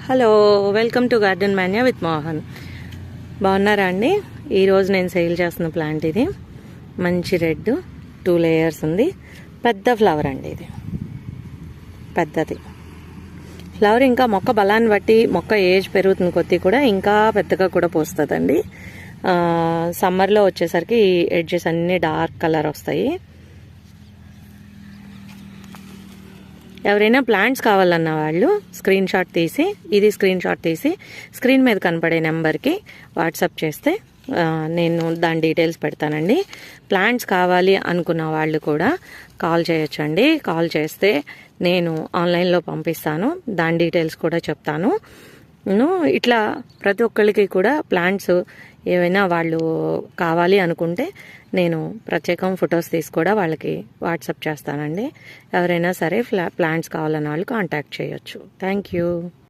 Hello, welcome to garden Manya with Mohan. బాగున్నారా అండి? ఈరోజు నేను సేల్ చేస్తున్న ప్లాంట్ ఇది. మంచి రెడ్ 2 లేయర్స్ ఉంది. పెద్ద ఫ్లవర్ అండి ఇది, పెద్దది ఫ్లవర్. ఇంకా మొక్క బలాన్ని బట్టి మొక్క ఏజ్ పెరుగుతున్న కొద్దీ కూడా ఇంకా పెద్దగా కూడా పోస్తుందండి. సమ్మర్లో వచ్చేసరికి ఎడ్జెస్ అన్నీ డార్క్ కలర్ వస్తాయి. ఎవరైనా ప్లాంట్స్ కావాలన్న వాళ్ళు స్క్రీన్ షాట్ తీసి స్క్రీన్ మీద కనపడే నెంబర్కి వాట్సాప్ చేస్తే నేను దాని డీటెయిల్స్ పెడతానండి. ప్లాంట్స్ కావాలి అనుకున్న వాళ్ళు కూడా కాల్ చేయొచ్చండి. కాల్ చేస్తే నేను ఆన్లైన్లో పంపిస్తాను, దాని డీటెయిల్స్ కూడా చెప్తాను. ఇట్లా ప్రతి ఒక్కరికి కూడా ప్లాంట్స్ ఏవైనా వాళ్ళు కావాలి అనుకుంటే నేను ప్రత్యేకం ఫొటోస్ తీసి కూడా వాళ్ళకి వాట్సాప్ చేస్తానండి. ఎవరైనా సరే ప్లాంట్స్ కావాలన్న వాళ్ళు కాంటాక్ట్ చేయొచ్చు. Thank you.